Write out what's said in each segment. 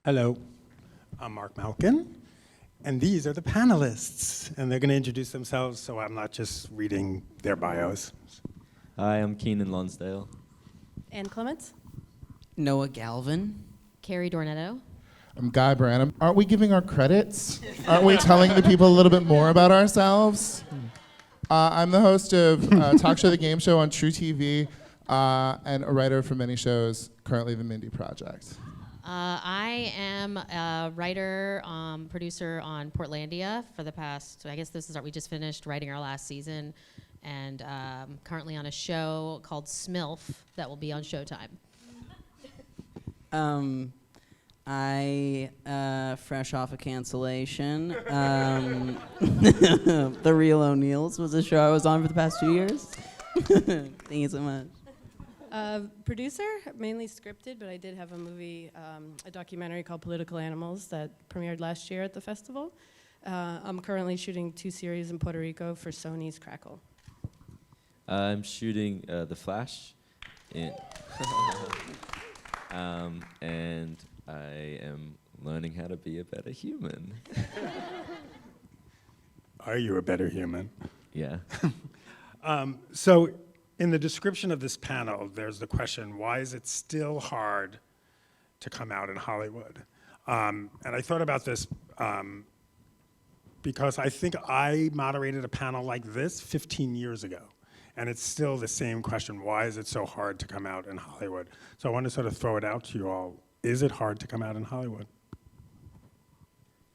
Hello, I'm Marc Malkin, and these are the panelists, and they're going to introduce themselves so I'm not just reading their bios. Hi, I'm Keiynan Lonsdale. And Clements. Noah Galvin. Karey Dornetto. I'm Guy Branum. Aren't we giving our credits? Aren't we telling the people a little bit more about ourselves? I'm the host of Talk Show the Game Show on True TV and a writer for many shows, currently the Mindy Project. I am a writer, producer on Portlandia for the past, I guess we just finished writing our last season, and currently on a show called Smilf that will be on Showtime. I, fresh off a cancellation. The Real O'Neills was a show I was on for the past 2 years. Thank you so much. Producer, mainly scripted, but I did have a movie, a documentary called Political Animals that premiered last year at the festival. I'm currently shooting 2 series in Puerto Rico for Sony's Crackle. I'm shooting The Flash, and I am learning how to be a better human. Are you a better human? Yeah. So in the description of this panel, there's the question, why is it still hard to come out in Hollywood? And I thought about this because I think I moderated a panel like this 15 years ago. And it's still the same question, why is it so hard to come out in Hollywood? So I want to sort of throw it out to you all. Is it hard to come out in Hollywood?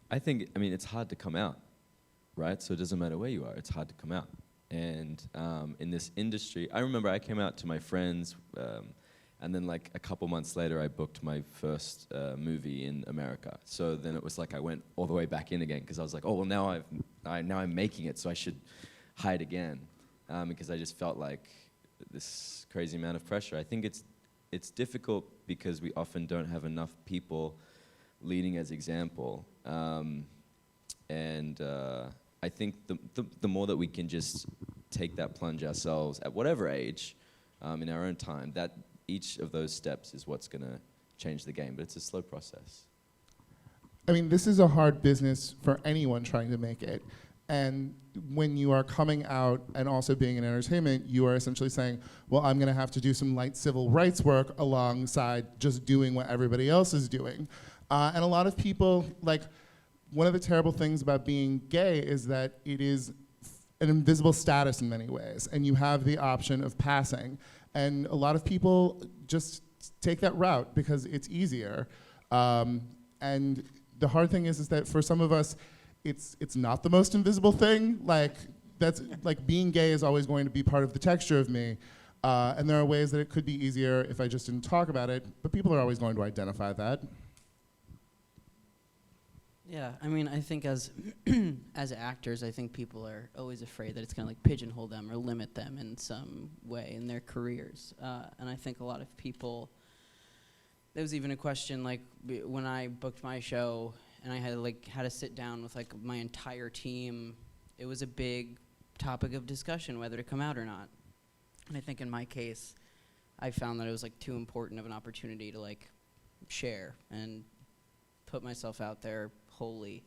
I mean, it's hard to come out, right? So it doesn't matter where you are, it's hard to come out. And in this industry, I remember I came out to my friends, and then like a couple months later, I booked my first movie in America. So then it was like I went all the way back in again, because I was like, oh, well, now I'm making it, so I should hide again. Because I just felt like this crazy amount of pressure. I think it's difficult because we often don't have enough people leading as example. I think the more that we can just take that plunge ourselves at whatever age, in our own time, that each of those steps is what's going to change the game. But it's a slow process. I mean, this is a hard business for anyone trying to make it. And when you are coming out and also being in entertainment, you are essentially saying, well, I'm going to have to do some light civil rights work alongside just doing what everybody else is doing. And a lot of people, like, one of the terrible things about being gay is that it is an invisible status in many ways, and you have the option of passing. And a lot of people just take that route because it's easier. And the hard thing is that for some of us, it's not the most invisible thing. Like, that's like being gay is always going to be part of the texture of me. And there are ways that it could be easier if I just didn't talk about it, but people are always going to identify that. Yeah, I mean, I think as as actors, I think people are always afraid that it's going to like pigeonhole them or limit them in some way in their careers. And I think a lot of people, there was even a question like when I booked my show and I had to sit down with like my entire team, it was a big topic of discussion whether to come out or not. And I think in my case, I found that it was like too important of an opportunity to like share and put myself out there wholly.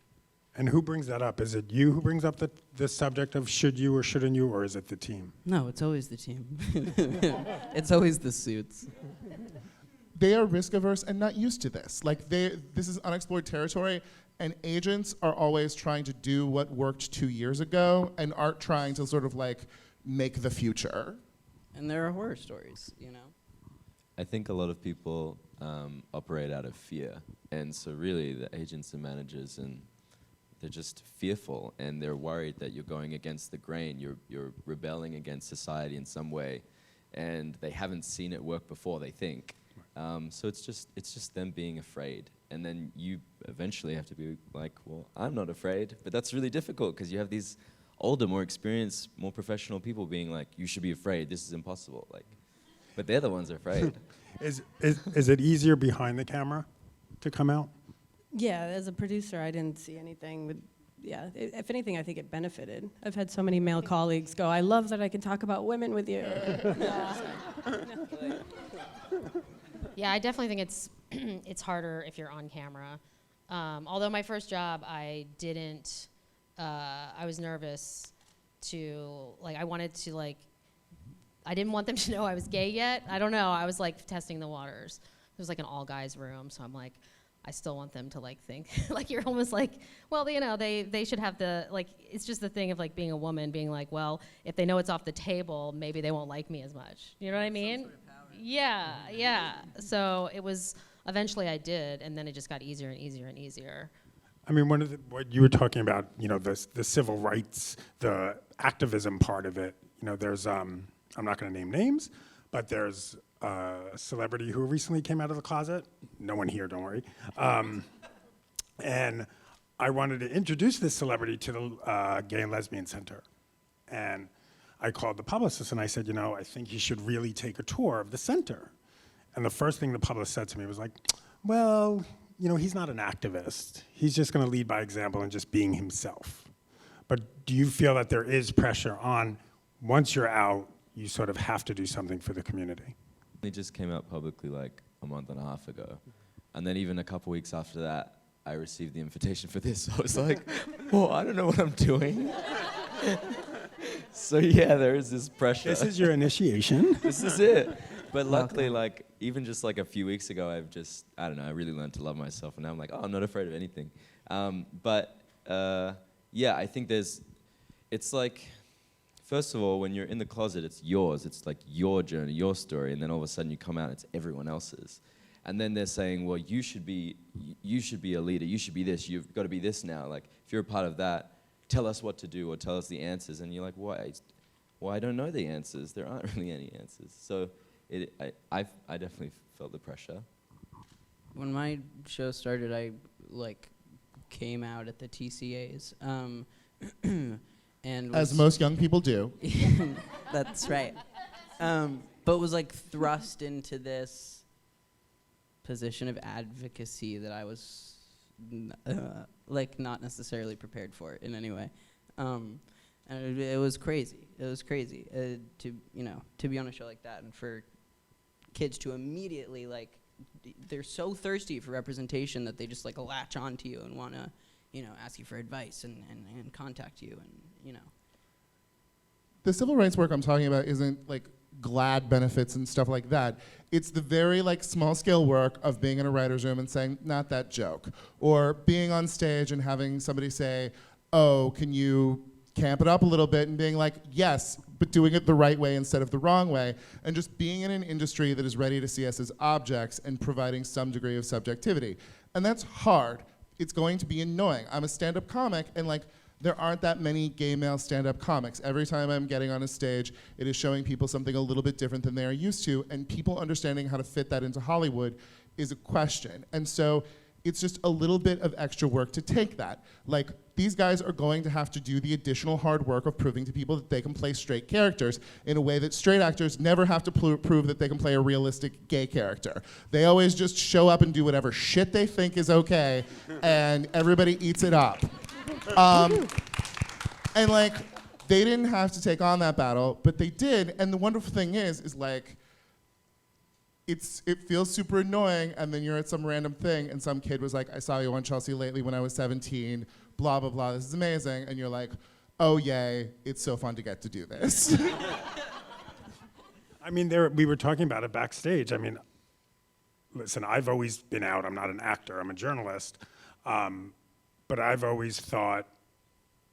And who brings that up? Is it you who brings up the subject of should you or shouldn't you, or is it the team? No, it's always the team. It's always the suits. They are risk averse and not used to this. Like, this is unexplored territory, and agents are always trying to do what worked 2 years ago and aren't trying to sort of like make the future. And there are horror stories, you know? I think a lot of people operate out of fear. And so really the agents and managers, and they're just fearful, and they're worried that you're going against the grain, you're rebelling against society in some way, and they haven't seen it work before, they think. So it's just them being afraid. And then you eventually have to be like, well, I'm not afraid. But that's really difficult because you have these older, more experienced, more professional people being like, you should be afraid, this is impossible. Like, but they're the ones afraid. Is it easier behind the camera to come out? Yeah, as a producer, I didn't see anything. But yeah, if anything, I think it benefited. I've had so many male colleagues go, I love that I can talk about women with you. Yeah, I definitely think it's it's harder if you're on camera. Although my first job, I didn't, I was nervous to, like, I wanted to, like, I didn't want them to know I was gay yet. I don't know. I was, like, testing the waters. It was, like, an all-guys room, so I'm like, I still want them to, like, think, like, you're almost like, well, you know, they should have the, like, it's just the thing of, like, being a woman, being like, well, if they know it's off the table, maybe they won't like me as much. You know what I mean? Yeah, yeah. So it was, eventually I did, and then it just got easier and easier and easier. I mean, what you were talking about, you know, the civil rights, the activism part of it, you know, there's, I'm not going to name names, but there's a celebrity who recently came out of the closet. No one here, don't worry. And I wanted to introduce this celebrity to the Gay and Lesbian Center. And I called the publicist and I said, you know, I think you should really take a tour of the center. And the first thing the publicist said to me was like, well, you know, he's not an activist. He's just going to lead by example and just being himself. But do you feel that there is pressure on, once you're out, you sort of have to do something for the community? It just came out publicly like a month and a half ago. And then even a couple weeks after that, I received the invitation for this. So I was like, well, I don't know what I'm doing. So yeah, there is this pressure. This is your initiation. This is it. But luckily, like, even just like a few weeks ago, I've just, I don't know, I really learned to love myself. And now I'm like, oh, I'm not afraid of anything. Yeah, I think it's like, first of all, when you're in the closet, it's yours. It's like your journey, your story. And then all of a sudden you come out, it's everyone else's. And then they're saying, well, you should be a leader. You should be this. You've got to be this now. Like, if you're a part of that, tell us what to do or tell us the answers. And you're like, why? Well, I don't know the answers. There aren't really any answers. So I definitely felt the pressure. When my show started, I came out at the TCAs, and As most young people do. that's right. But was thrust into this position of advocacy that I was not necessarily prepared for in any way. And it was crazy. It was crazy to be on a show like that and for kids to immediately they're so thirsty for representation that they just latch onto you and want to ask you for advice and contact you and The civil rights work I'm talking about isn't GLAD benefits and stuff like that. It's the very small scale work of being in a writer's room and saying, not that joke. Or being on stage and having somebody say, oh, can you camp it up a little bit, and being like, yes, but doing it the right way instead of the wrong way, and just being in an industry that is ready to see us as objects and providing some degree of subjectivity. And that's hard. It's going to be annoying. I'm a stand-up comic, and there aren't that many gay male stand-up comics. Every time I'm getting on a stage, it is showing people something a little bit different than they are used to, and people understanding how to fit that into Hollywood is a question. And so it's just a little bit of extra work to take that. These guys are going to have to do the additional hard work of proving to people that they can play straight characters in a way that straight actors never have to prove that they can play a realistic gay character. They always just show up and do whatever shit they think is okay, and everybody eats it up. And they didn't have to take on that battle, but they did. And the wonderful thing is it feels super annoying, and then you're at some random thing, and some kid was like, I saw you on Chelsea Lately when I was 17, blah, blah, blah, this is amazing. And you're like, oh, yay, it's so fun to get to do this. I mean, we were talking about it backstage. I mean, listen, I've always been out. I'm not an actor. I'm a journalist. But I've always thought,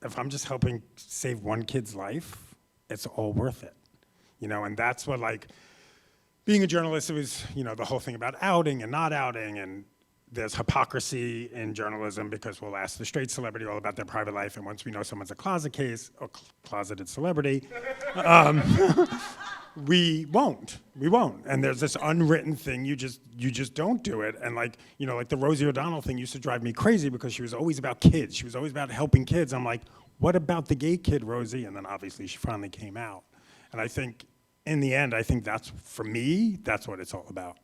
if I'm just helping save one kid's life, it's all worth it. And that's what, being a journalist, it was, the whole thing about outing and not outing, and there's hypocrisy in journalism because we'll ask the straight celebrity all about their private life, and once we know someone's a closet case or closeted celebrity, we won't. And there's this unwritten thing, you just don't do it. And the Rosie O'Donnell thing used to drive me crazy because she was always about kids. She was always about helping kids. I'm like, what about the gay kid, Rosie? And then obviously she finally came out. And I think, in the end, that's, for me, that's what it's all about.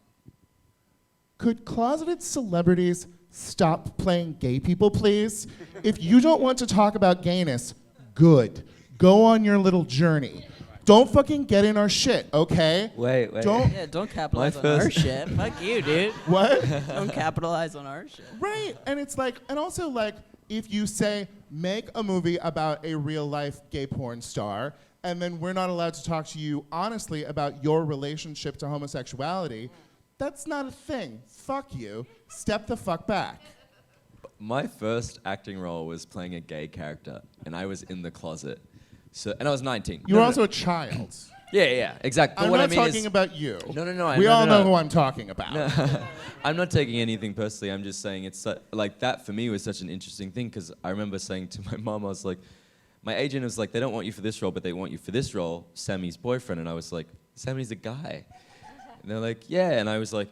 Could closeted celebrities stop playing gay people, please? If you don't want to talk about gayness, good. Go on your little journey. Don't fucking get in our shit, okay? Wait. Don't- Yeah, don't capitalize My on our first- shit. Fuck you, dude. What? Don't capitalize on our shit. Right, and it's like, and also like, if you say, make a movie about a real life gay porn star, and then we're not allowed to talk to you honestly about your relationship to homosexuality, that's not a thing. Fuck you. Step the fuck back. My first acting role was playing a gay character, and I was in the closet. And I was 19. You're also a child. Yeah, exactly. But I'm what not I mean talking is, about you. No. We all know who I'm talking about. I'm not taking anything personally. I'm just saying it's like that for me was such an interesting thing because I remember saying to my mom, I was like, my agent was like, they don't want you for this role, but they want you for this role, Sammy's boyfriend. And I was like, Sammy's a guy. And they're like, yeah. And I was like,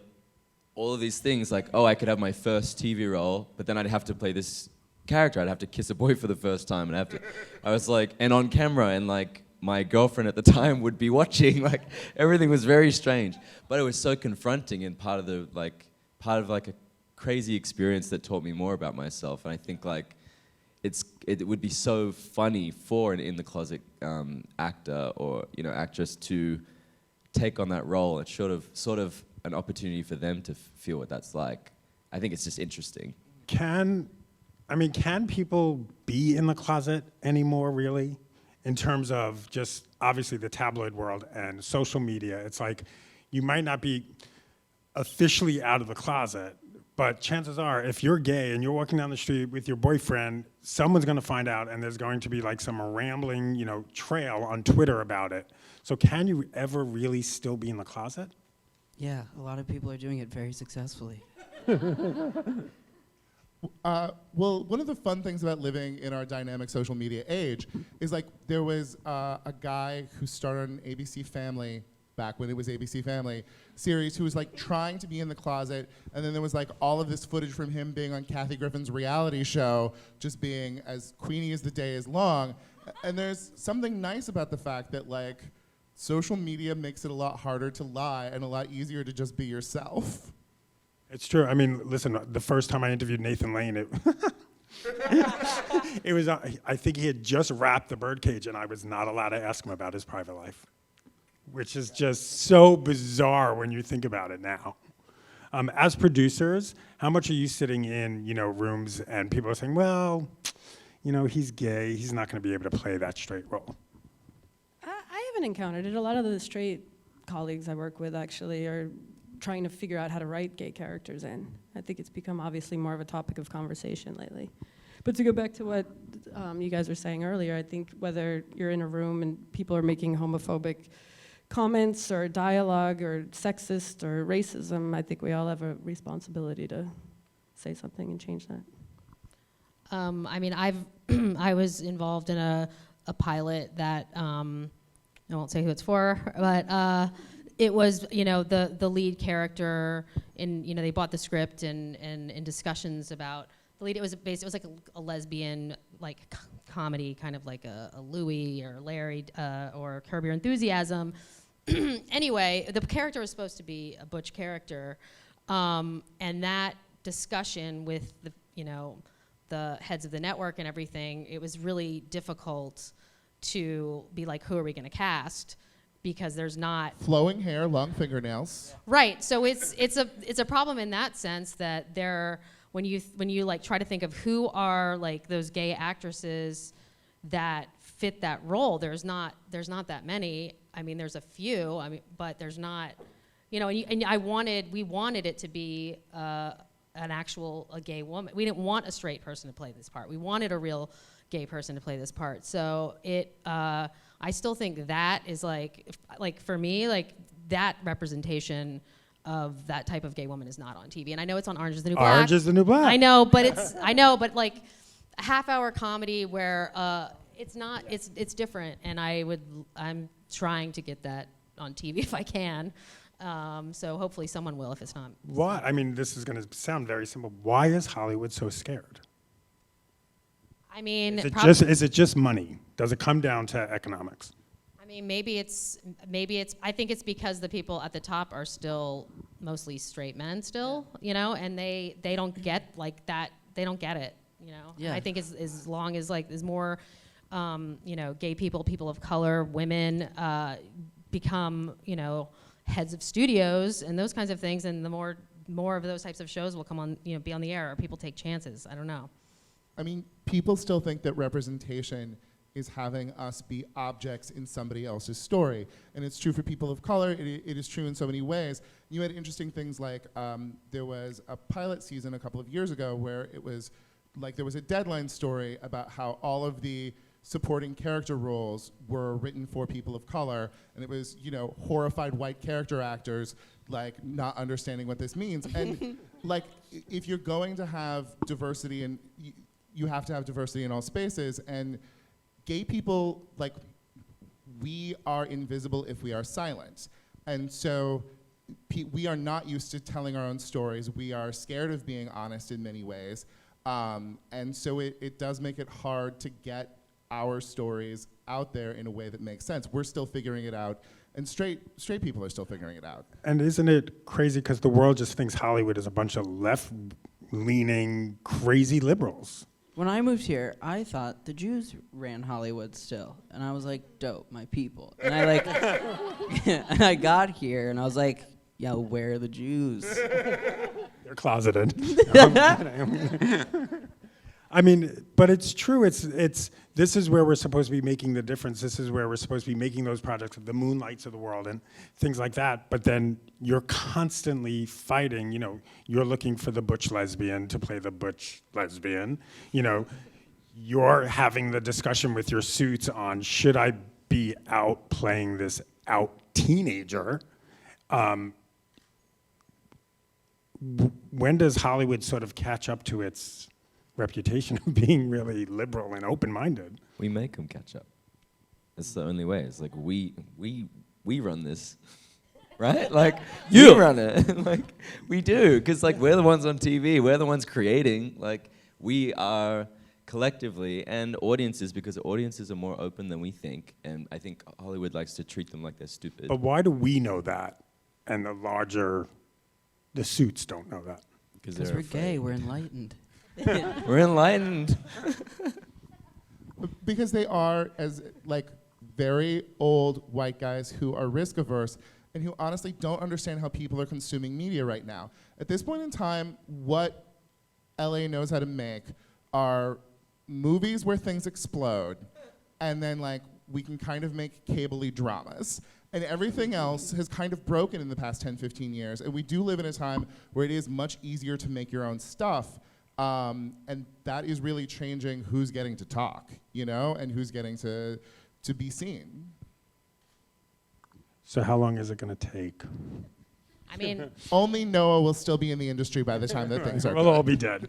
all of these things, like, oh, I could have my first TV role, but then I'd have to play this character. I'd have to kiss a boy for the first time, and I was like, and on camera, and like my girlfriend at the time would be watching. Like everything was very strange, but it was so confronting and part of a crazy experience that taught me more about myself. And I think like it would be so funny for an in the closet actor or actress to take on that role. It's sort of an opportunity for them to feel what that's like. I think it's just interesting. Can people be in the closet anymore, really? In terms of just, obviously, the tabloid world and social media. It's like, you might not be officially out of the closet, but chances are, if you're gay and you're walking down the street with your boyfriend, someone's gonna find out and there's going to be like some rambling, trail on Twitter about it. So can you ever really still be in the closet? Yeah, a lot of people are doing it very successfully. Well, one of the fun things about living in our dynamic social media age is like there was a guy who started an ABC Family, back when it was ABC Family, series who was like trying to be in the closet, and then there was like all of this footage from him being on Kathy Griffin's reality show, just being as queenie as the day is long. And there's something nice about the fact that like social media makes it a lot harder to lie and a lot easier to just be yourself. It's true. I mean, listen, the first time I interviewed Nathan Lane, it was, I think he had just wrapped the birdcage and I was not allowed to ask him about his private life, which is just so bizarre when you think about it now. As producers, how much are you sitting in, rooms and people are saying, well, he's gay, he's not going to be able to play that straight role? I haven't encountered it. A lot of the straight colleagues I work with actually are trying to figure out how to write gay characters in. I think it's become obviously more of a topic of conversation lately. But to go back to what you guys were saying earlier, I think whether you're in a room and people are making homophobic comments or dialogue or sexist or racism, I think we all have a responsibility to say something and change that. I mean, I was involved in a pilot that, I won't say who it's for, but it was, the lead character in, they bought the script and in discussions about the lead, it was like a lesbian, like comedy, kind of like a Louie or Larry or Curb Your Enthusiasm. Anyway, the character was supposed to be a butch character, and that discussion with the heads of the network and everything, it was really difficult to be like, who are we going to cast? Because there's not Flowing hair, long fingernails. right. So it's a problem in that sense that when you like try to think of who are like those gay actresses that fit that role, there's not that many. I mean, there's a few. I mean, but there's not, we wanted it to be a gay woman. We didn't want a straight person to play this part. We wanted a real gay person to play this part. So I still think that is like for me, like that representation of that type of gay woman is not on TV. And I know it's on Orange is the New Black. Orange is the New Black. I know, but like a half-hour comedy where it's different. And I'm trying to get that on TV if I can. So hopefully someone will if it's not. Why? I mean, this is going to sound very simple. Why is Hollywood so scared? I mean, Is it just money? Does it come down to economics? I mean, maybe it's. I think it's because the people at the top are still mostly straight men, still, and they don't get like that. They don't get it, Yeah. I think as long as like there's more gay people, people of color, women become, heads of studios and those kinds of things, and the more of those types of shows will come on, be on the air, or people take chances. I don't know. I mean, people still think that representation is having us be objects in somebody else's story. And it's true for people of color. It is true in so many ways. You had interesting things like there was a pilot season a couple of years ago where it was like there was a Deadline story about how all of the supporting character roles were written for people of color, and it was, horrified white character actors like not understanding what this means. And like, if you're going to have diversity, and you have to have diversity in all spaces, and gay people, like, we are invisible if we are silent. And so we are not used to telling our own stories. We are scared of being honest in many ways. And so it does make it hard to get our stories out there in a way that makes sense. We're still figuring it out, and straight people are still figuring it out. And isn't it crazy because the world just thinks Hollywood is a bunch of left-leaning, crazy liberals? When I moved here, I thought the Jews ran Hollywood still, and I was like, dope, my people. And I like, and I got here, and I was like, yo, where are the Jews? They're closeted. I mean, but it's true. This is where we're supposed to be making the difference. This is where we're supposed to be making those projects of the Moonlights of the world and things like that. But then you're constantly fighting. You're looking for the butch lesbian to play the butch lesbian. You're having the discussion with your suits on, should I be out playing this out teenager? When does Hollywood sort of catch up to its reputation of being really liberal and open-minded? We make them catch up. It's the only way. It's like we run this, right? Like you run it. Like we do, because like we're the ones on TV. We're the ones creating. Like we are collectively, and audiences, because audiences are more open than we think. And I think Hollywood likes to treat them like they're stupid. But why do we know that, and the suits don't know that? Because we're gay. We're enlightened. We're enlightened. Because they are, as like very old white guys who are risk averse and who honestly don't understand how people are consuming media right now. At this point in time, what LA knows how to make are movies where things explode, and then like we can kind of make cable-y dramas. And everything else has kind of broken in the past 10, 15 years. And we do live in a time where it is much easier to make your own stuff. And that is really changing who's getting to talk, and who's getting to be seen. So how long is it going to take? I mean, Only Noah will still be in the industry by the time that things are We'll good. all be dead.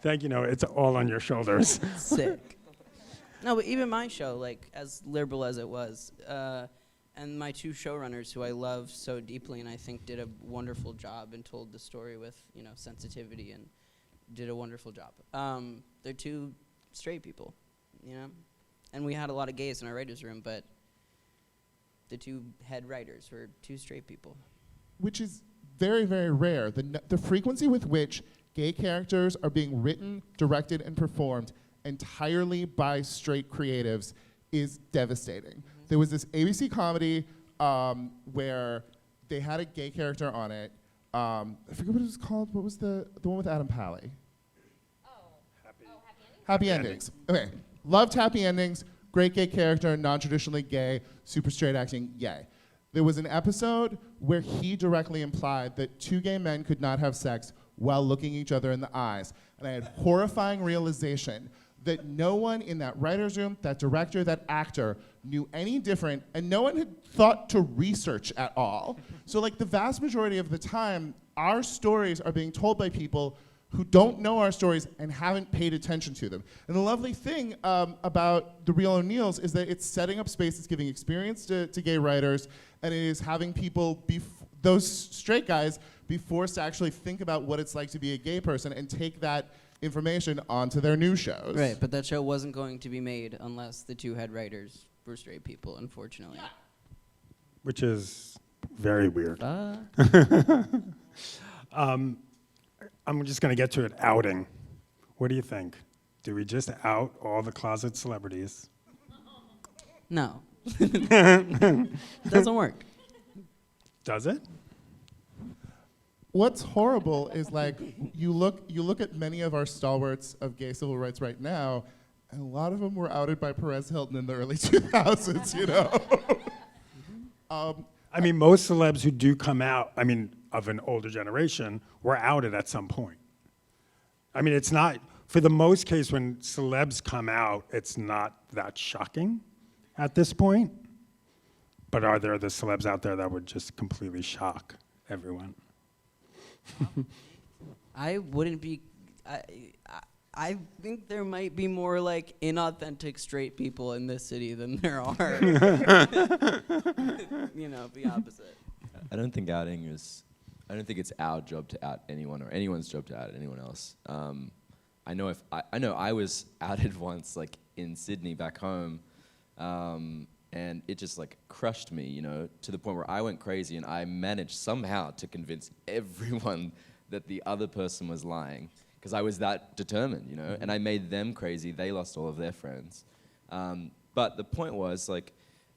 Thank you, Noah. It's all on your shoulders. Sick. No, but even my show, like as liberal as it was, and my two showrunners, who I love so deeply and I think did a wonderful job and told the story with sensitivity and did a wonderful job. They're two straight people, and we had a lot of gays in our writers' room, but the two head writers were two straight people. Which is very, very rare. The frequency with which gay characters are being written, directed, and performed entirely by straight creatives is devastating. Mm-hmm. There was this ABC comedy where they had a gay character on it. I forget what it was called. What was the one with Adam Pally? Happy Endings. Okay. Loved Happy Endings. Great gay character, non-traditionally gay, super straight acting, yay. There was an episode where he directly implied that two gay men could not have sex while looking each other in the eyes. And I had horrifying realization that no one in that writer's room, that director, that actor knew any different, and no one had thought to research at all. So like the vast majority of the time, our stories are being told by people who don't know our stories and haven't paid attention to them. And the lovely thing about The Real O'Neills is that it's setting up space, it's giving experience to gay writers, and it is having people, those straight guys, be forced to actually think about what it's like to be a gay person and take that information onto their new shows. Right, but that show wasn't going to be made unless the two head writers were straight people, unfortunately. Which is very weird. I'm just going to get to it. Outing. What do you think? Do we just out all the closet celebrities? No. It doesn't work. Does it? What's horrible is like you look at many of our stalwarts of gay civil rights right now, and a lot of them were outed by Perez Hilton in the early 2000s. You know. I mean, most celebs who do come out, I mean, of an older generation, were outed at some point. I mean, it's not, for the most case, when celebs come out, it's not that shocking at this point. But are there the celebs out there that would just completely shock everyone? I wouldn't be. I think there might be more like inauthentic straight people in this city than there are. You know, the opposite. I don't think it's our job to out anyone or anyone's job to out anyone else. I know I was outed once, like in Sydney back home, and it just like crushed me, you know, to the point where I went crazy and I managed somehow to convince everyone that the other person was lying because I was that determined, you know, and I made them crazy. They lost all of their friends. But the point was like,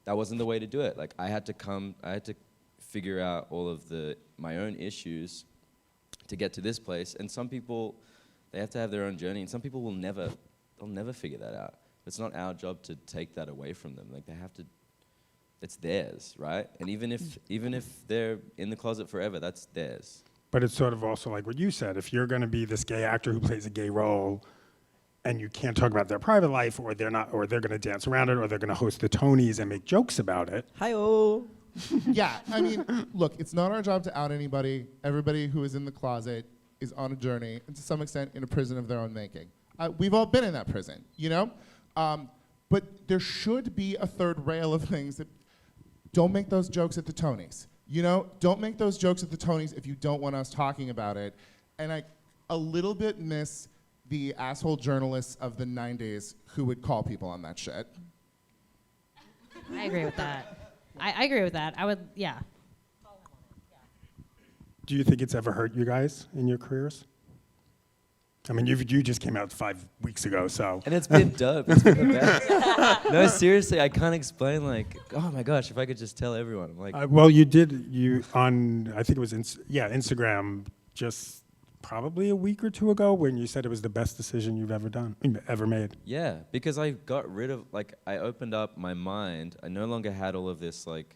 that wasn't the way to do it. Like I had to figure out all of my own issues to get to this place. And some people, they have to have their own journey, and some people they'll never figure that out. It's not our job to take that away from them. Like they have to, it's theirs, right? And even if they're in the closet forever, that's theirs. But it's sort of also like what you said. If you're going to be this gay actor who plays a gay role, and you can't talk about their private life, or they're not, or they're going to dance around it, or they're going to host the Tonys and make jokes about it. Hi-oh. Yeah, I mean, look, it's not our job to out anybody. Everybody who is in the closet is on a journey, and to some extent in a prison of their own making. We've all been in that prison, you know? But there should be a third rail of things that don't make those jokes at the Tonys. You know, don't make those jokes at the Tonys if you don't want us talking about it. And I a little bit miss the asshole journalists of the 90s who would call people on that shit. I agree with that. I agree with that. I would, yeah. Do you think it's ever hurt you guys in your careers? I mean, you just came out 5 weeks ago, so. And it's been dope. It's been the best. No, seriously, I can't explain, like, oh my gosh, if I could just tell everyone. I'm like, Well, you on, I think it was, Instagram, just probably a week or two ago when you said it was the best decision you've ever made. yeah, because I got rid of, like, I opened up my mind. I no longer had all of this, like,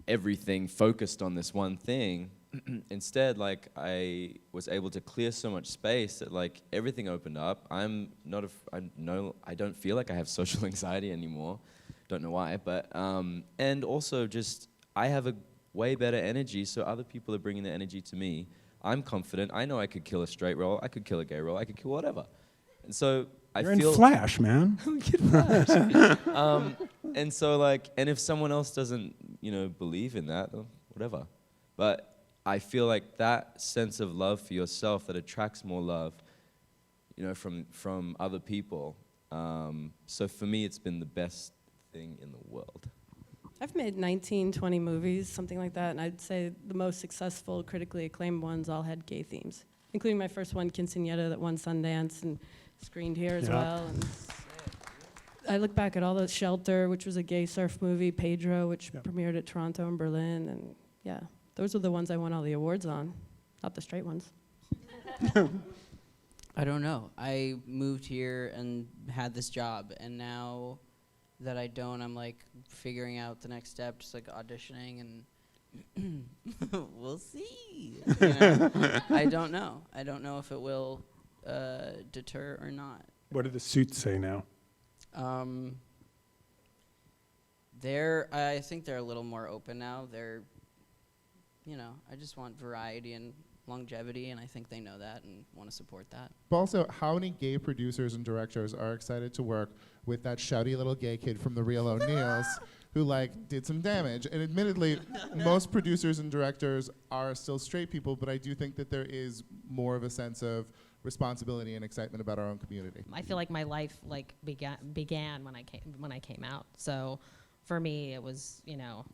everything focused on this one thing. Instead, like, I was able to clear so much space that, like, everything opened up. I don't feel like I have social anxiety anymore. Don't know why, but, and also just, I have a way better energy, so other people are bringing their energy to me. I'm confident. I know I could kill a straight role. I could kill a gay role. I could kill whatever. And so You're in Flash, man. And so, like, and if someone else doesn't, you know, believe in that, whatever. But I feel like that sense of love for yourself that attracts more love, you know, from other people. So for me, it's been the best thing in the world. I've made 19, 20 movies, something like that, and I'd say the most successful, critically acclaimed ones all had gay themes, including my first one, Quinceañera, that won Sundance and screened here as well. And I look back at all those, Shelter, which was a gay surf movie, Pedro, which premiered at Toronto and Berlin, and yeah, those are the ones I won all the awards on, not the straight ones. I don't know. I moved here and had this job, and now that I don't, I'm like figuring out the next step, just like auditioning, and we'll see. You know? I don't know. I don't know if it will deter or not. What do the suits say now? I think they're a little more open now. They're, you know, I just want variety and longevity, and I think they know that and want to support that. But also, how many gay producers and directors are excited to work with that shouty little gay kid from the Real O'Neills who, like, did some damage? And admittedly, most producers and directors are still straight people, but I do think that there is more of a sense of responsibility and excitement about our own community. I feel like my life like began when I came out. So for me, it was, you know,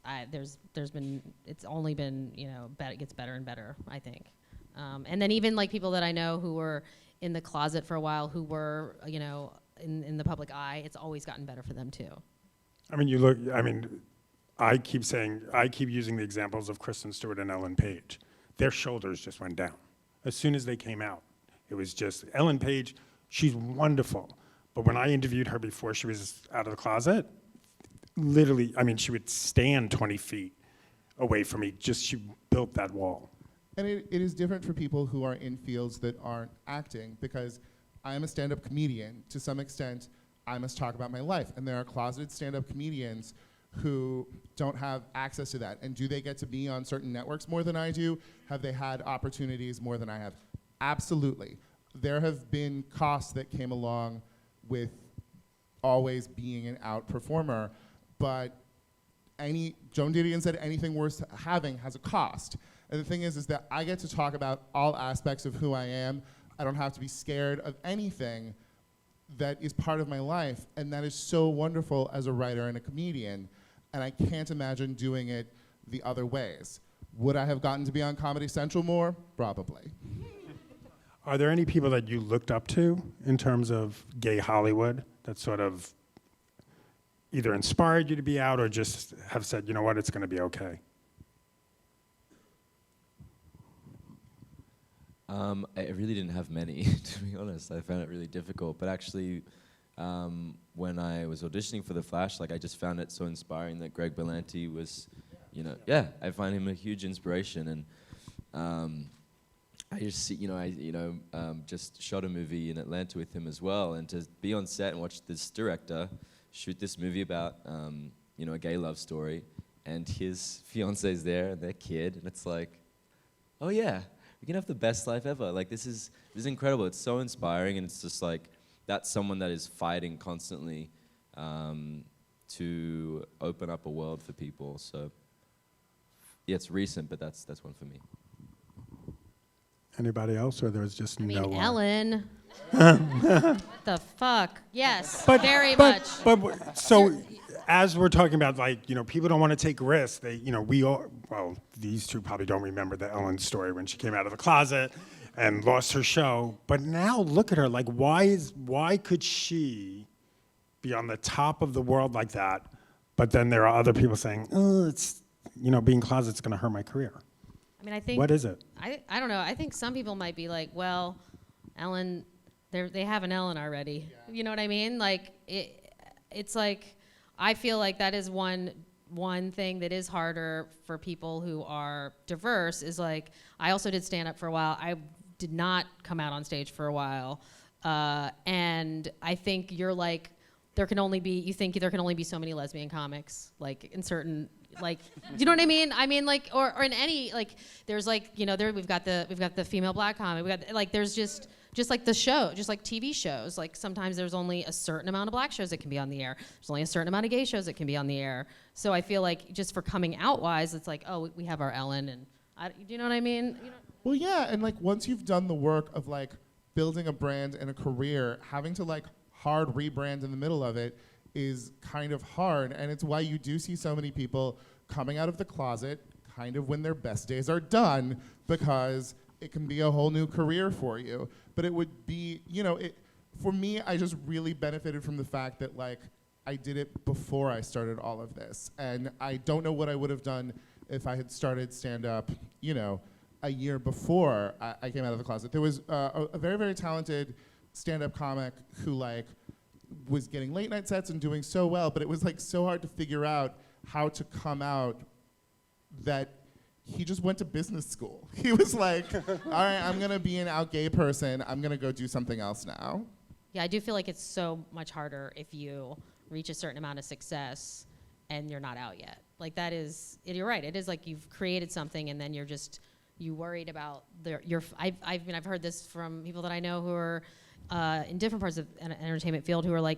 it's only been, you know, it gets better and better, I think. And then even like people that I know who were in the closet for a while who were, you know, in the public eye, it's always gotten better for them too. I mean, I keep using the examples of Kristen Stewart and Ellen Page. Their shoulders just went down. As soon as they came out, it was just, Ellen Page, she's wonderful. But when I interviewed her before she was out of the closet, literally, I mean, she would stand 20 feet away from me, she built that wall. And it is different for people who are in fields that aren't acting, because I am a stand-up comedian. To some extent, I must talk about my life. And there are closeted stand-up comedians who don't have access to that. And do they get to be on certain networks more than I do? Have they had opportunities more than I have? Absolutely. There have been costs that came along with always being an out performer, but Joan Didion said anything worth having has a cost. And the thing is that I get to talk about all aspects of who I am. I don't have to be scared of anything that is part of my life, and that is so wonderful as a writer and a comedian, and I can't imagine doing it the other ways. Would I have gotten to be on Comedy Central more? Probably. Are there any people that you looked up to in terms of gay Hollywood that sort of either inspired you to be out or just have said, you know what, it's going to be okay? I really didn't have many, to be honest. I found it really difficult. But actually, when I was auditioning for The Flash, like, I just found it so inspiring that Greg Berlanti was, you know, I find him a huge inspiration. And I just see, just shot a movie in Atlanta with him as well. And to be on set and watch this director shoot this movie about, a gay love story, and his fiance's there and their kid, and it's like, oh yeah, we can have the best life ever. Like, this is incredible. It's so inspiring, and it's just like, that's someone that is fighting constantly to open up a world for people. So yeah, it's recent, but that's one for me. Anybody else, or there's just no one? Ellen. What the fuck? Yes, very much. But so, as we're talking about, like, people don't want to take risks. They, we all, well, these two probably don't remember the Ellen story when she came out of the closet and lost her show. But now look at her. Like, why could she be on the top of the world like that? But then there are other people saying, oh, it's, being closet's going to hurt my career. I mean, I think. What is it? I don't know. I think some people might be like, well, Ellen, they have an Ellen already. Yeah. You know what I mean? Like, it's like, I feel like that is one thing that is harder for people who are diverse, is like, I also did stand up for a while. I did not come out on stage for a while. And I think you're like, there can only be so many lesbian comics, like, in certain, like, do you know what I mean? I mean, like, or in any, like, there's like, we've got the female black comic, we got, like, there's just like the show, just like TV shows, like, sometimes there's only a certain amount of black shows that can be on the air. There's only a certain amount of gay shows that can be on the air. So I feel like, just for coming out wise, it's like, oh, we have our Ellen, and do you know what I mean? Well, yeah, and like, once you've done the work of like building a brand and a career, having to like hard rebrand in the middle of it is kind of hard, and it's why you do see so many people coming out of the closet kind of when their best days are done, because it can be a whole new career for you. But it would be, for me, I just really benefited from the fact that, like, I did it before I started all of this, and I don't know what I would have done if I had started stand-up, a year before I came out of the closet. There was a very, very talented stand-up comic who, like, was getting late night sets and doing so well, but it was like so hard to figure out how to come out that he just went to business school. He was like, all right, I'm gonna be an out gay person, I'm gonna go do something else now. Yeah, I do feel like it's so much harder if you reach a certain amount of success and you're not out yet. Like, that is, you're right, it is like you've created something and then you worried about I've heard this from people that I know who are in different parts of an entertainment field, who are like,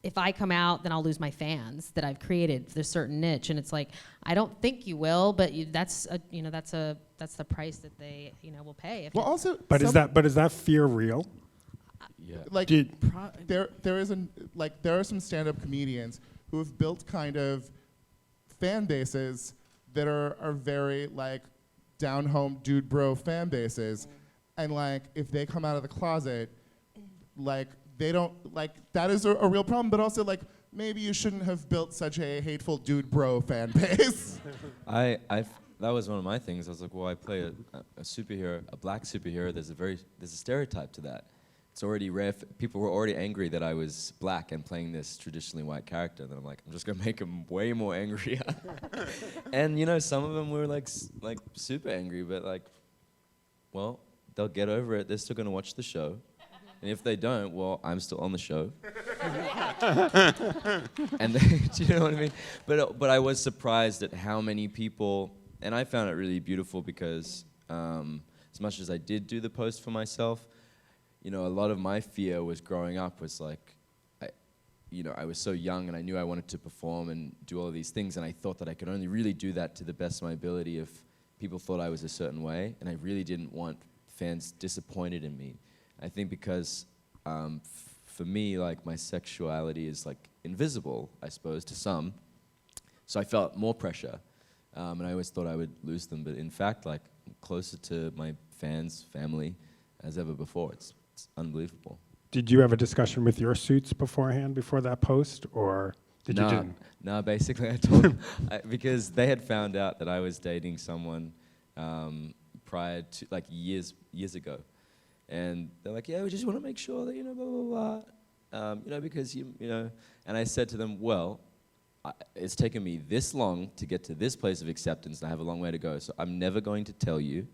if I come out, then I'll lose my fans that I've created for this certain niche, and it's like, I don't think you will, but that's the price that they will pay. Well, also, but is that fear real? Yeah. Like, there are some stand-up comedians who have built kind of fan bases that are very like down-home dude bro fan bases. And like, if they come out of the closet, like, they don't, like, that is a real problem, but also like, maybe you shouldn't have built such a hateful dude bro fan base. That was one of my things. I was like, well, I play a superhero, a black superhero. There's a stereotype to that. It's already rare. People were already angry that I was black and playing this traditionally white character. Then I'm like, I'm just gonna make them way more angrier. And you know, some of them were like super angry, but like, well, they'll get over it. They're still gonna watch the show. And if they don't, well, I'm still on the show. And do you know what I mean? But I was surprised at how many people, and I found it really beautiful because as much as I did do the post for myself, you know, a lot of my fear was growing up was like, I was so young and I knew I wanted to perform and do all of these things, and I thought that I could only really do that to the best of my ability if people thought I was a certain way, and I really didn't want fans disappointed in me. I think because for me, like, my sexuality is like invisible, I suppose, to some. So I felt more pressure, and I always thought I would lose them. But in fact, like, I'm closer to my fans, family, as ever before. It's unbelievable. Did you have a discussion with your suits beforehand, before that post, or did you didn't? No, basically I told them, because they had found out that I was dating someone prior to, like, years ago. And they're like, yeah, we just want to make sure that, blah, blah, blah. Because, and I said to them, well, it's taken me this long to get to this place of acceptance, and I have a long way to go. So I'm never going to tell you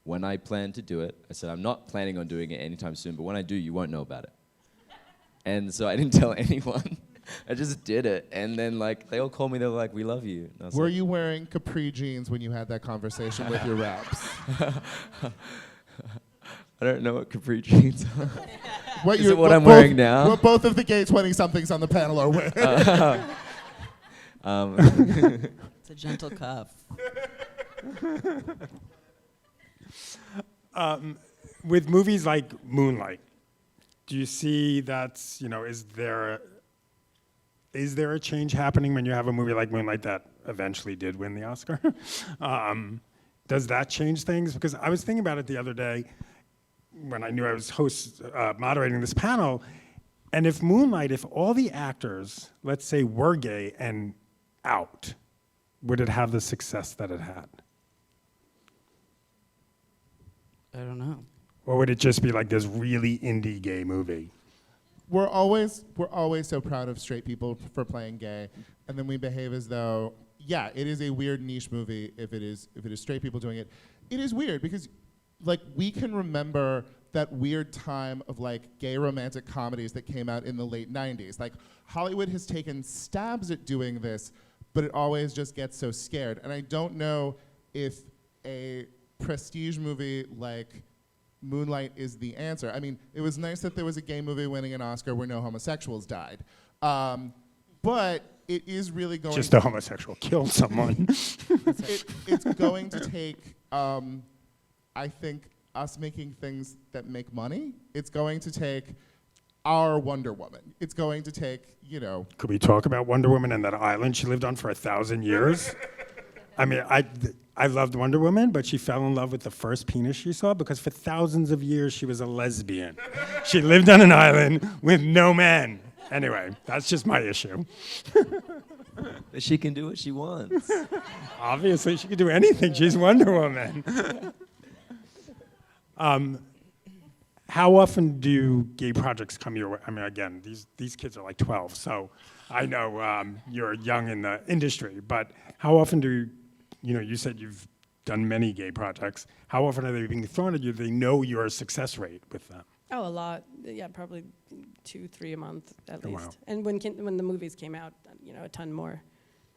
when I plan to do it. I said, I'm not planning on doing it anytime soon, but when I do, you won't know about it. And so I didn't tell anyone. I just did it. And then, like, they all called me, they were like, we love you. And I was Were like, you wearing capri jeans when you had that conversation with your reps? I don't know what capri jeans are. Is it what I'm wearing now? What both of the gay 20-somethings on the panel are wearing. It's a gentle cuff. With movies like Moonlight, do you see that's, is there a change happening when you have a movie like Moonlight that eventually did win the Oscar? Does that change things? Because I was thinking about it the other day when I knew I was moderating this panel, and if Moonlight, if all the actors, let's say, were gay and out, would it have the success that it had? I don't know. Or would it just be like this really indie gay movie? We're always so proud of straight people for playing gay, and then we behave as though, yeah, it is a weird niche movie if it is straight people doing it. It is weird because, like, we can remember that weird time of, like, gay romantic comedies that came out in the late 90s. Like, Hollywood has taken stabs at doing this, but it always just gets so scared. And I don't know if a prestige movie like Moonlight is the answer. I mean, it was nice that there was a gay movie winning an Oscar where no homosexuals died. But it is really going Just a homosexual killed someone. it's going to take, I think, us making things that make money. It's going to take our Wonder Woman. It's going to take, Could we talk about Wonder Woman and that island she lived on for 1,000 years? I mean, I loved Wonder Woman, but she fell in love with the first penis she saw because for thousands of years she was a lesbian. She lived on an island with no men. Anyway, that's just my issue. but she can do what she wants. Obviously, she could do anything. She's Wonder Woman. How often do gay projects come your way? I mean, again, these kids are like 12, so I know you're young in the industry, but how often do, you said you've done many gay projects. How often are they being thrown at you? They know your success rate with them. Oh, a lot. Yeah, probably 2-3 a month at Oh, least. wow. And when the movies came out, a ton more.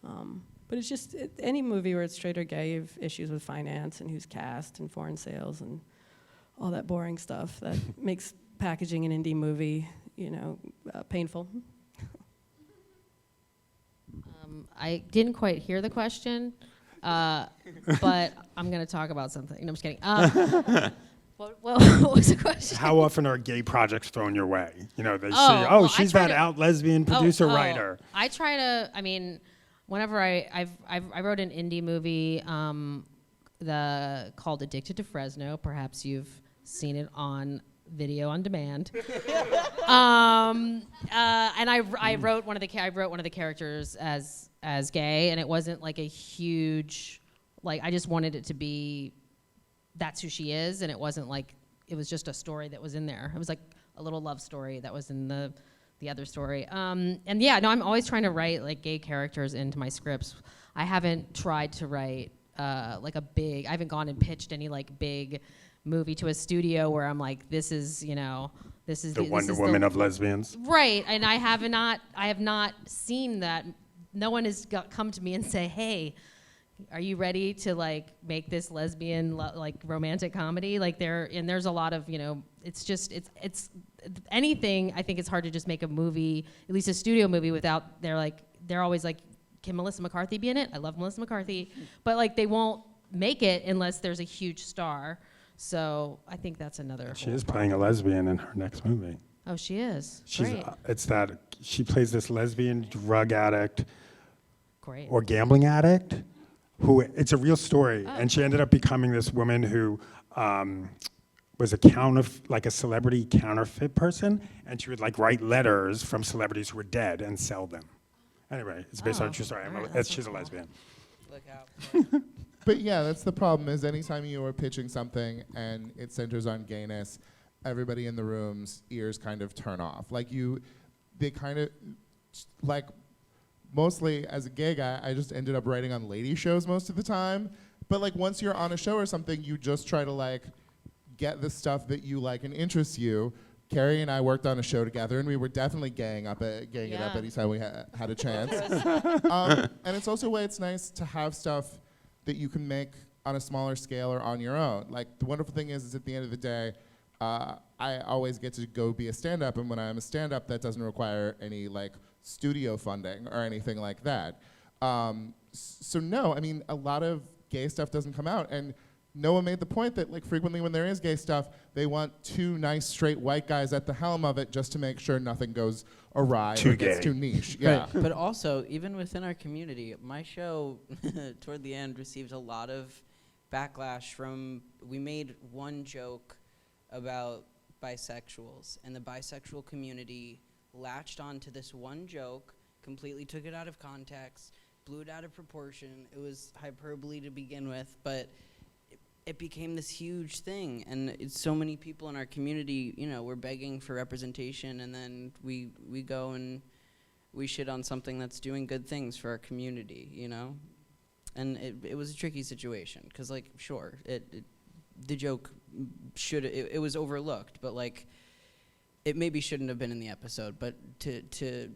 But it's just any movie where it's straight or gay, you have issues with finance and who's cast and foreign sales and all that boring stuff that makes packaging an indie movie, painful. I didn't quite hear the question, but I'm going to talk about something. No, I'm just kidding. What was the question? How often are gay projects thrown your way? They see, well, she's that out lesbian producer writer. I try to. I mean, whenever I wrote an indie movie, called Addicted to Fresno. Perhaps you've seen it on video on demand. And I wrote one of the characters as gay, and it wasn't like a huge, like, I just wanted it to be, that's who she is, and it wasn't like, it was just a story that was in there. It was like a little love story that was in the other story. And yeah, no, I'm always trying to write like gay characters into my scripts. I haven't tried to write I haven't gone and pitched any like big movie to a studio where I'm like, this is The Wonder Woman of lesbians. right. And I have not seen that. No one has come to me and say, hey, are you ready to like make this lesbian like romantic comedy? Like there's a lot of, it's anything. I think it's hard to just make a movie, at least a studio movie, without they're always like, can Melissa McCarthy be in it? I love Melissa McCarthy, but like they won't make it unless there's a huge star. So I think that's another. She is playing a lesbian in her next movie. Oh, she is. She's Great. She plays this lesbian drug addict Great. or gambling addict who, it's a real story, and she ended up becoming this woman who was a celebrity counterfeit person, and she would like write letters from celebrities who were dead and sell them. Anyway, it's based on a true story. all right, that's She's a cool. lesbian. Look out. But yeah, that's the problem, is anytime you are pitching something and it centers on gayness, everybody in the room's ears kind of turn off. They kind of, like, mostly as a gay guy, I just ended up writing on lady shows most of the time. But like once you're on a show or something, you just try to like get the stuff that you like and interests you. Karey and I worked on a show together, and we were definitely gaying it up Yeah. anytime we had a chance. And it's also a way it's nice to have stuff that you can make on a smaller scale or on your own. Like the wonderful thing is at the end of the day, I always get to go be a stand-up, and when I'm a stand-up, that doesn't require any like studio funding or anything like that. So no, I mean, a lot of gay stuff doesn't come out, and Noah made the point that like frequently when there is gay stuff, they want two nice straight white guys at the helm of it just to make sure nothing goes awry Too or gets gay. too niche. Yeah. Right. But also, even within our community, my show toward the end received a lot of backlash from, we made one joke about bisexuals, and the bisexual community latched onto this one joke, completely took it out of context, blew it out of proportion. It was hyperbole to begin with, but it became this huge thing, and it's so many people in our community, we're begging for representation, and then we go and we shit on something that's doing good things for our community, And it was a tricky situation, because like, sure, the joke it was overlooked, but like, it maybe shouldn't have been in the episode, but to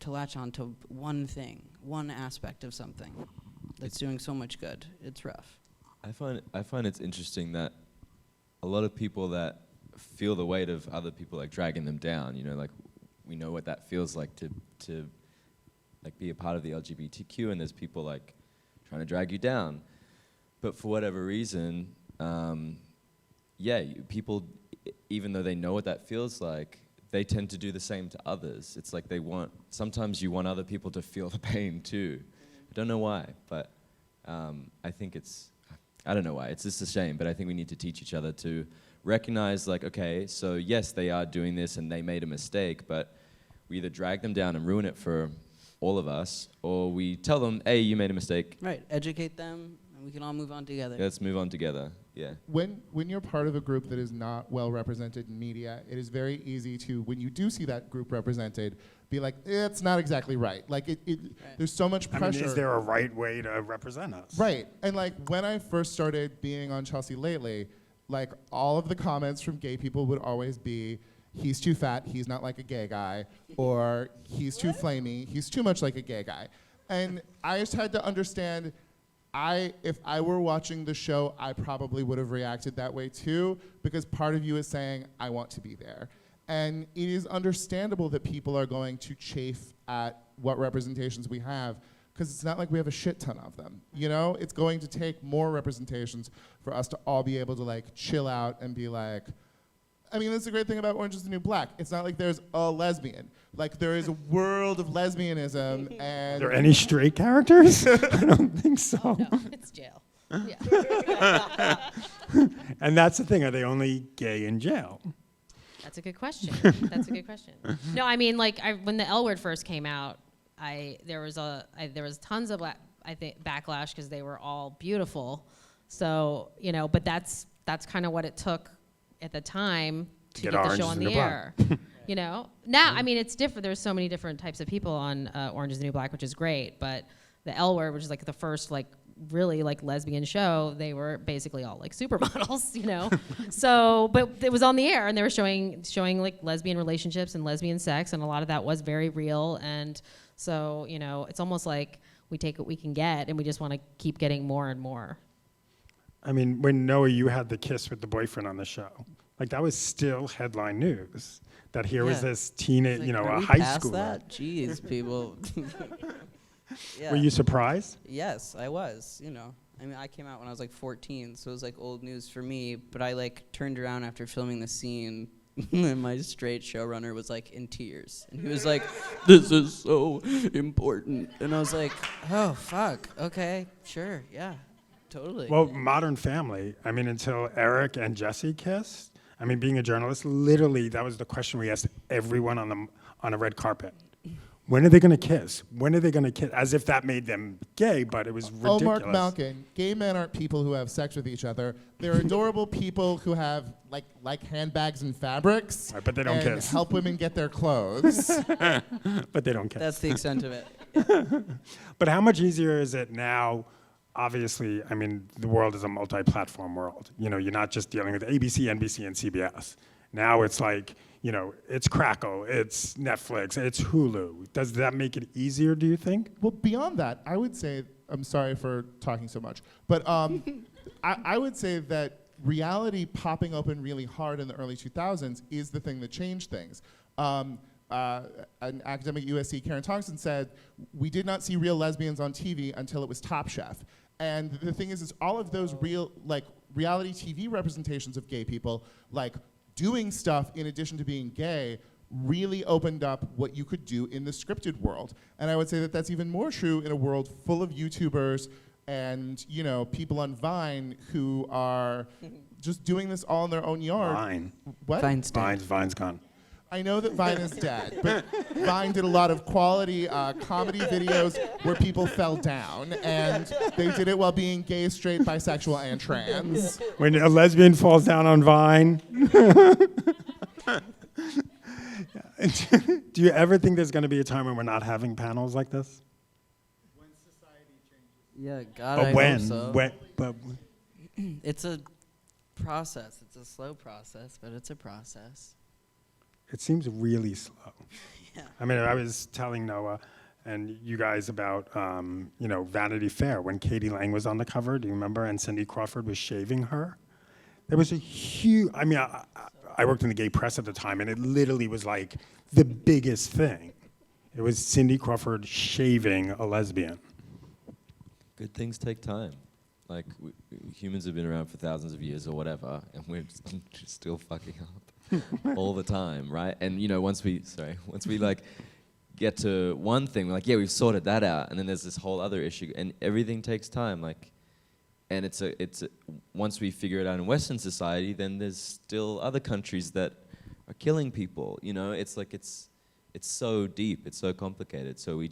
latch on to one thing, one aspect of something that's doing so much good, it's rough. I find it's interesting that a lot of people that feel the weight of other people like dragging them down, like we know what that feels like to like be a part of the LGBTQ, and there's people like trying to drag you down. But for whatever reason, people, even though they know what that feels like, they tend to do the same to others. It's like sometimes you want other people to feel the pain too. I don't know why, but I think I don't know why, it's just a shame, but I think we need to teach each other to recognize like, okay, so yes, they are doing this and they made a mistake, but we either drag them down and ruin it for all of us, or we tell them, hey, you made a mistake. Right, educate them, and we can all move on together. Let's move on together, yeah. When you're part of a group that is not well represented in media, it is very easy to, when you do see that group represented, be like, it's not exactly right. Like there's so much pressure. I mean, is there a right way to represent us? Right, and like when I first started being on Chelsea Lately, like all of the comments from gay people would always be, he's too fat, he's not like a gay guy, or he's too flamey, he's too much like a gay guy. And I just had to understand, if I were watching the show, I probably would have reacted that way too, because part of you is saying, I want to be there. And it is understandable that people are going to chafe at what representations we have, because it's not like we have a shit ton of them. It's going to take more representations for us to all be able to like chill out and be like, I mean, that's the great thing about Orange is the New Black. It's not like there's a lesbian. Like there is a world of lesbianism, and Are there any straight characters? I don't think so. Oh, no, it's jail. Yeah. And that's the thing. Are they only gay in jail? That's a good question. That's a good question. No, I mean, like, when the L Word first came out, there was tons of backlash because they were all beautiful. So, you know, but that's kind of what it took at the time to get the Orange show is on the the New air. You know, now I mean it's different. There's so many different types of people on Orange is the New Black, which is great. But the L Word, which is like the first like really like lesbian show, they were basically all like supermodels, you know. So, but it was on the air, and they were showing like lesbian relationships and lesbian sex, and a lot of that was very real. And so, you know, it's almost like we take what we can get, and we just want to keep getting more and more. I mean, when Noah, you had the kiss with the boyfriend on the show, like that was still headline news. That here was Yeah. this teenage, Like, you know, are a we high past schooler. that? Jeez, people. Yeah. Were you surprised? Yes, I was. You know, I mean, I came out when I was like 14, so it was like old news for me. But I like turned around after filming the scene, and my straight showrunner was like in tears, and he was like, "This is so important," and I was like, "Oh fuck, okay, sure, yeah, totally." Well, Modern Family, I mean, until Eric and Jesse kissed, I mean, being a journalist, literally, that was the question we asked everyone on a red carpet. When are they going to kiss? When are they going to kiss? As if that made them gay, but it was ridiculous. Oh, Marc, Malkin, gay men aren't people who have sex with each other. They're adorable people who have like handbags and fabrics. Right, but they don't and kiss. help women get their clothes. But they don't kiss. That's the extent of it. But how much easier is it now? Obviously, I mean, the world is a multi-platform world. You know, you're not just dealing with ABC, NBC, and CBS. Now it's like, you know, it's Crackle, it's Netflix, it's Hulu. Does that make it easier, do you think? Well, beyond that, I would say, I'm sorry for talking so much, but I would say that reality popping open really hard in the early 2000s is the thing that changed things. An academic at USC, Karen Thompson, said, "We did not see real lesbians on TV until it was Top Chef." And the thing is all of those real, like, reality TV representations of gay people, like, doing stuff in addition to being gay, really opened up what you could do in the scripted world. And I would say that that's even more true in a world full of YouTubers and, you know, people on Vine who are just doing this all in their own yard. Vine. What? Vine's dead. Vine's gone. I know that Vine is dead, but Vine did a lot of quality comedy videos where people fell down, and they did it while being gay, straight, bisexual, and trans. When a lesbian falls down on Vine. Do you ever think there's going to be a time when we're not having panels like this? When society changes. Yeah, God, But I when? hope so. But It's a process. It's a slow process, but it's a process. it seems really slow. Yeah. I mean, I was telling Noah and you guys about, you know, Vanity Fair when Katie Lang was on the cover. Do you remember? And Cindy Crawford was shaving her. There was a huge. I mean, I worked in the gay press at the time, and it literally was like the biggest thing. It was Cindy Crawford shaving a lesbian. Good things take time. Like, humans have been around for thousands of years or whatever, and we're just still fucking up all the time, right? And, you know, once we like get to one thing, we're like, yeah, we've sorted that out, and then there's this whole other issue, and everything takes time, like, and it's once we figure it out in Western society, then there's still other countries that are killing people, you know? It's like, it's so deep, it's so complicated, so we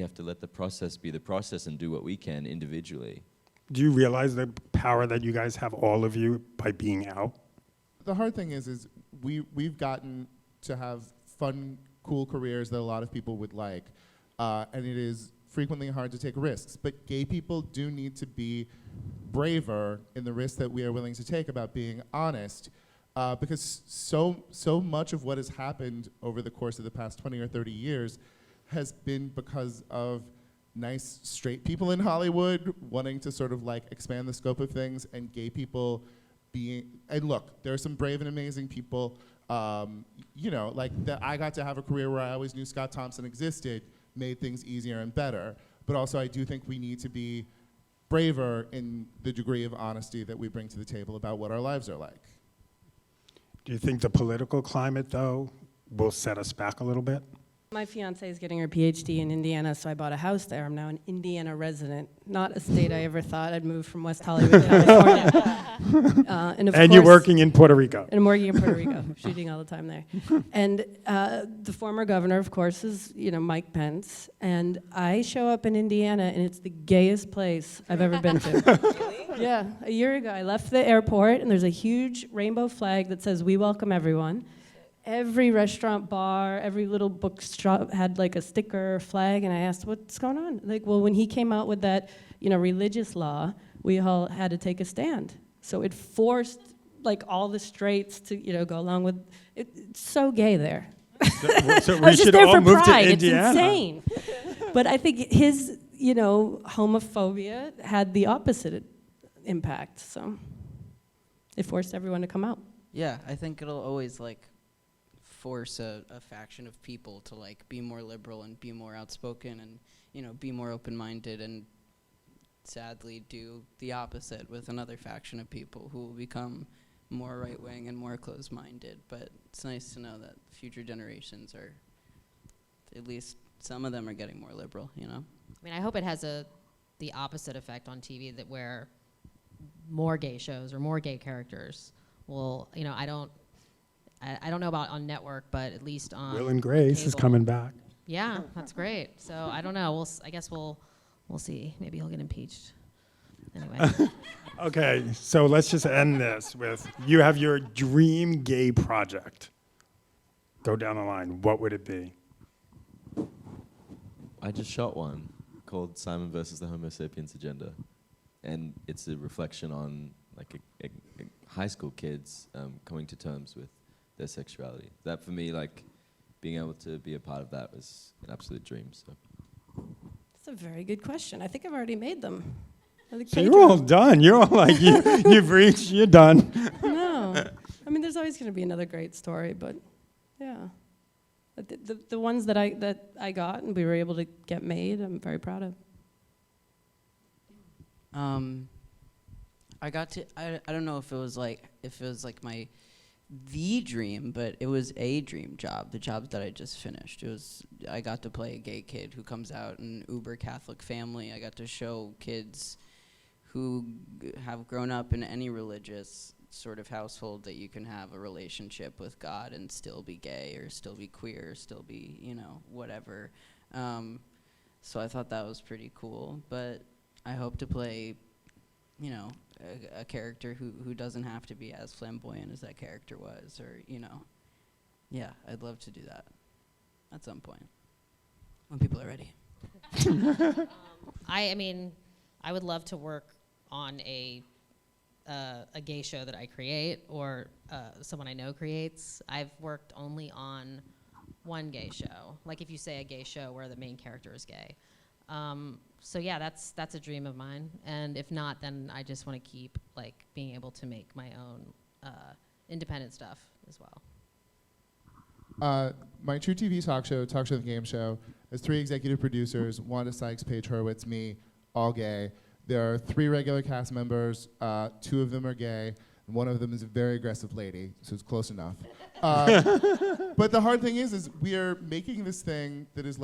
have to let the process be the process and do what we can individually. Do you realize the power that you guys have, all of you, by being out? The hard thing is we've gotten to have fun, cool careers that a lot of people would like, and it is frequently hard to take risks. But gay people do need to be braver in the risks that we are willing to take about being honest, because so much of what has happened over the course of the past 20 or 30 years has been because of nice straight people in Hollywood wanting to sort of like expand the scope of things, and gay people being, and look, there are some brave and amazing people, you know, like I got to have a career where I always knew Scott Thompson existed, made things easier and better. But also I do think we need to be braver in the degree of honesty that we bring to the table about what our lives are like. Do you think the political climate, though, will set us back a little bit? My fiance is getting her PhD in Indiana, so I bought a house there. I'm now an Indiana resident, not a state I ever thought I'd move from West Hollywood, California. And You're working in Puerto Rico. And I'm working in Puerto Rico, shooting all the time there. And the former governor, of course, is Mike Pence. And I show up in Indiana, and it's the gayest place I've ever been to. Really? Yeah, a year ago, I left the airport, and there's a huge rainbow flag that says, "We welcome everyone." Every restaurant, bar, every little bookshop had like a sticker, flag, and I asked, "What's going on?" Like, well, when he came out with that, religious law, we all had to take a stand. So it forced like all the straights to, go along with it. It's so gay there. So I we was just should there all for move pride. to It's Indiana. insane. But I think his, homophobia had the opposite impact. So it forced everyone to come out. Yeah, I think it'll always force a faction of people to be more liberal and be more outspoken and be more open-minded, and sadly do the opposite with another faction of people who will become more right-wing and more closed-minded. But it's nice to know that future generations are, at least some of them are getting more liberal, I mean, I hope it has the opposite effect on TV, that where more gay shows or more gay characters will, I don't know about on network, but at least on Will and Grace is cable. coming back. Yeah, that's great. So I don't know. I guess we'll see. Maybe he'll get impeached. Anyway. Okay, so let's just end this with, you have your dream gay project. Go down the line. What would it be? I just shot one called Simon versus the Homo Sapiens Agenda, and it's a reflection on a high school kids coming to terms with their sexuality. That for me, being able to be a part of that was an absolute dream. So That's a very good question. I think I've already made them. So you're all done. You're all you've reached, you're done. No. I mean, there's always going to be another great story, but yeah. The ones that I got and we were able to get made, I'm very proud of. I got to, I don't know if it was my the dream, but it was a dream job, the job that I just finished. I got to play a gay kid who comes out in an uber Catholic family. I got to show kids who have grown up in any religious sort of household that you can have a relationship with God and still be gay or still be queer, or still be, whatever. So I thought that was pretty cool, but I hope to play, a character who doesn't have to be as flamboyant as that character was, or, yeah, I'd love to do that at some point when people are ready. I mean, I would love to work on a gay show that I create, or someone I know creates. I've worked only on one gay show. Like if you say a gay show where the main character is gay. So yeah, that's a dream of mine. And if not, then I just want to keep being able to make my own independent stuff as well. My True TV talk show the game show, has 3 executive producers: Wanda Sykes, Paige Hurwitz, me, all gay. There are 3 regular cast members, 2 of them are gay, and 1 of them is a very aggressive lady, so it's close enough. But the hard thing is we are making this thing that is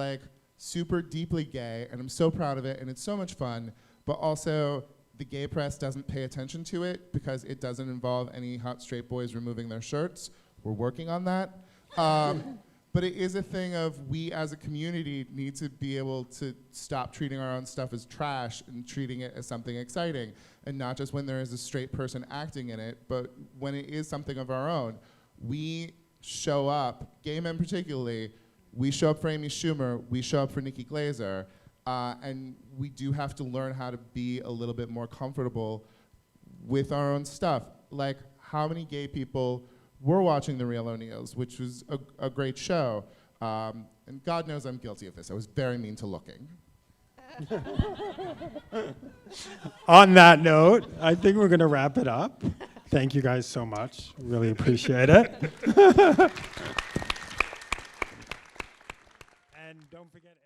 super deeply gay, and I'm so proud of it, and it's so much fun, but also the gay press doesn't pay attention to it because it doesn't involve any hot straight boys removing their shirts. We're working on that. But it is a thing of, we as a community need to be able to stop treating our own stuff as trash and treating it as something exciting, and not just when there is a straight person acting in it, but when it is something of our own. We show up, gay men particularly, we show up for Amy Schumer, we show up for Nikki Glaser, and we do have to learn how to be a little bit more comfortable with our own stuff. How many gay people were watching The Real O'Neills, which was a great show, and God knows I'm guilty of this. I was very mean to Looking. On that note, I think we're going to wrap it up. Thank you guys so much. Really appreciate it. And don't forget.